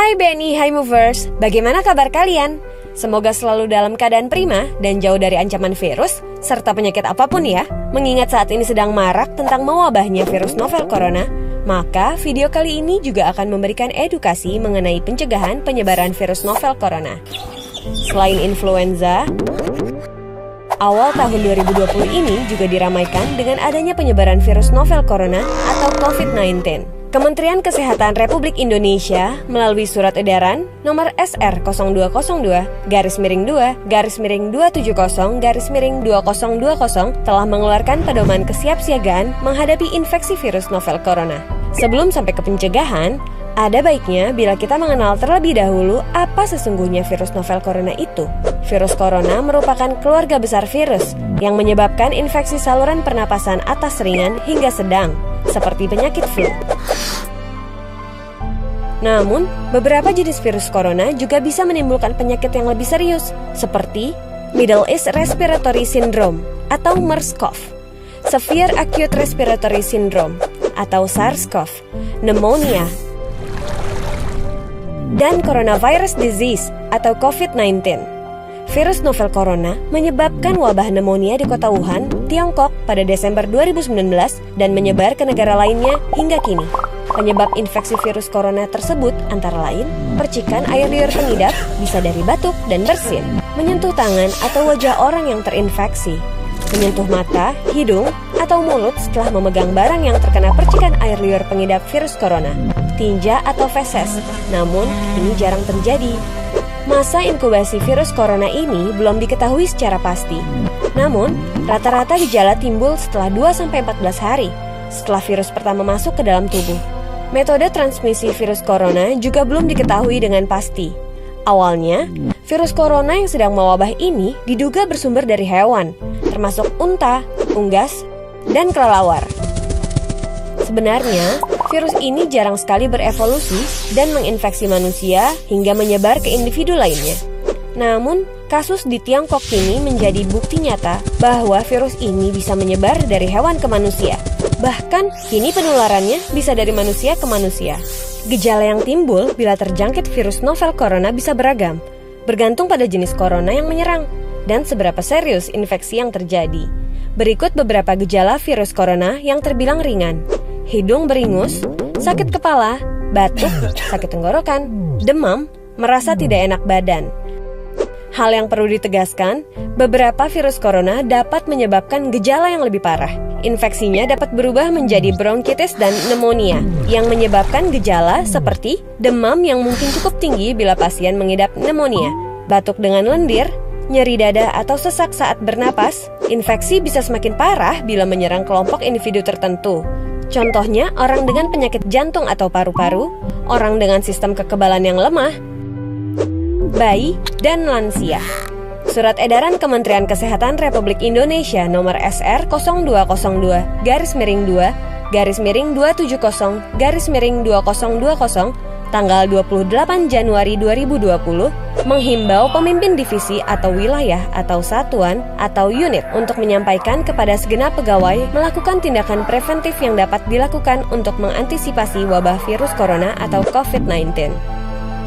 Hai BNI, hai Movers, bagaimana kabar kalian? Semoga selalu dalam keadaan prima dan jauh dari ancaman virus, serta penyakit apapun ya. Mengingat saat ini sedang marak tentang mewabahnya virus novel corona, maka video kali ini juga akan memberikan edukasi mengenai pencegahan penyebaran virus novel corona. Selain influenza, awal tahun 2020 ini juga diramaikan dengan adanya penyebaran virus novel corona atau COVID-19. Kementerian Kesehatan Republik Indonesia melalui surat edaran nomor SR 0202-2-270-2020 telah mengeluarkan pedoman kesiapsiagaan menghadapi infeksi virus novel corona. Sebelum sampai ke pencegahan, ada baiknya bila kita mengenal terlebih dahulu apa sesungguhnya virus novel corona itu. Virus corona merupakan keluarga besar virus yang menyebabkan infeksi saluran pernapasan atas ringan hingga sedang, seperti penyakit flu. Namun, beberapa jenis virus corona juga bisa menimbulkan penyakit yang lebih serius, seperti Middle East Respiratory Syndrome atau MERS-CoV, Severe Acute Respiratory Syndrome atau SARS-CoV, pneumonia, dan Coronavirus Disease atau COVID-19. Virus novel corona menyebabkan wabah pneumonia di kota Wuhan, Tiongkok pada Desember 2019 dan menyebar ke negara lainnya hingga kini. Penyebab infeksi virus corona tersebut antara lain percikan air liur pengidap bisa dari batuk dan bersin, menyentuh tangan atau wajah orang yang terinfeksi, menyentuh mata, hidung, atau mulut setelah memegang barang yang terkena percikan air liur pengidap virus corona, tinja atau feses, namun ini jarang terjadi. Masa inkubasi virus corona ini belum diketahui secara pasti. Namun, rata-rata gejala timbul setelah 2-14 hari setelah virus pertama masuk ke dalam tubuh. Metode transmisi virus corona juga belum diketahui dengan pasti. Awalnya, virus corona yang sedang mewabah ini diduga bersumber dari hewan, termasuk unta, unggas, dan kelelawar. Sebenarnya, virus ini jarang sekali berevolusi dan menginfeksi manusia hingga menyebar ke individu lainnya. Namun, kasus di Tiongkok ini menjadi bukti nyata bahwa virus ini bisa menyebar dari hewan ke manusia. Bahkan, kini penularannya bisa dari manusia ke manusia. Gejala yang timbul bila terjangkit virus novel corona bisa beragam, bergantung pada jenis corona yang menyerang dan seberapa serius infeksi yang terjadi. Berikut beberapa gejala virus corona yang terbilang ringan. Hidung beringus, sakit kepala, batuk, sakit tenggorokan, demam, merasa tidak enak badan. Hal yang perlu ditegaskan, beberapa virus corona dapat menyebabkan gejala yang lebih parah. Infeksinya dapat berubah menjadi bronkitis dan pneumonia, yang menyebabkan gejala seperti demam yang mungkin cukup tinggi bila pasien mengidap pneumonia, batuk dengan lendir, nyeri dada atau sesak saat bernapas. Infeksi bisa semakin parah bila menyerang kelompok individu tertentu. Contohnya, orang dengan penyakit jantung atau paru-paru, orang dengan sistem kekebalan yang lemah, bayi, dan lansia. Surat edaran Kementerian Kesehatan Republik Indonesia nomor SR 0202-270-2020 tanggal 28 Januari 2020 menghimbau pemimpin divisi atau wilayah atau satuan atau unit untuk menyampaikan kepada segenap pegawai melakukan tindakan preventif yang dapat dilakukan untuk mengantisipasi wabah virus corona atau COVID-19.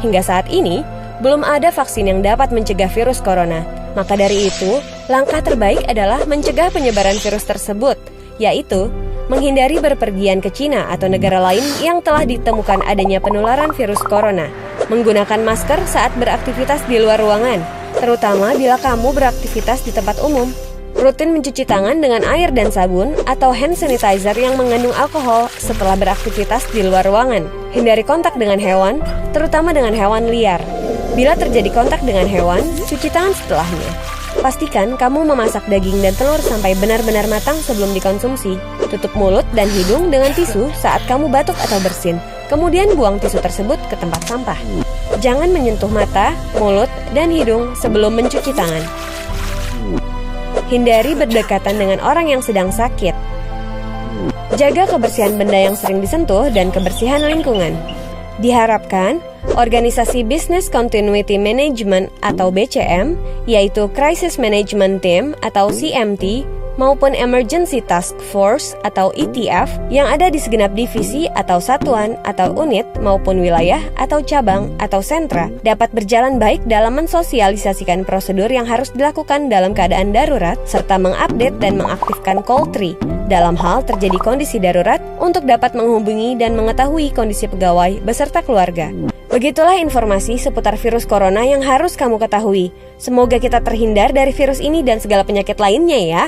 Hingga saat ini, belum ada vaksin yang dapat mencegah virus corona. Maka dari itu, langkah terbaik adalah mencegah penyebaran virus tersebut, yaitu menghindari berpergian ke Cina atau negara lain yang telah ditemukan adanya penularan virus corona, menggunakan masker saat beraktivitas di luar ruangan, terutama bila kamu beraktivitas di tempat umum, rutin mencuci tangan dengan air dan sabun atau hand sanitizer yang mengandung alkohol setelah beraktivitas di luar ruangan, hindari kontak dengan hewan, terutama dengan hewan liar. Bila terjadi kontak dengan hewan, cuci tangan setelahnya. Pastikan kamu memasak daging dan telur sampai benar-benar matang sebelum dikonsumsi. Tutup mulut dan hidung dengan tisu saat kamu batuk atau bersin. Kemudian buang tisu tersebut ke tempat sampah. Jangan menyentuh mata, mulut, dan hidung sebelum mencuci tangan. Hindari berdekatan dengan orang yang sedang sakit. Jaga kebersihan benda yang sering disentuh dan kebersihan lingkungan. Diharapkan, Organisasi Business Continuity Management atau BCM, yaitu Crisis Management Team atau CMT, maupun Emergency Task Force atau ETF yang ada di segenap divisi atau satuan atau unit maupun wilayah atau cabang atau sentra dapat berjalan baik dalam mensosialisasikan prosedur yang harus dilakukan dalam keadaan darurat serta mengupdate dan mengaktifkan call tree dalam hal terjadi kondisi darurat untuk dapat menghubungi dan mengetahui kondisi pegawai beserta keluarga. Begitulah informasi seputar virus corona yang harus kamu ketahui. Semoga kita terhindar dari virus ini dan segala penyakit lainnya ya.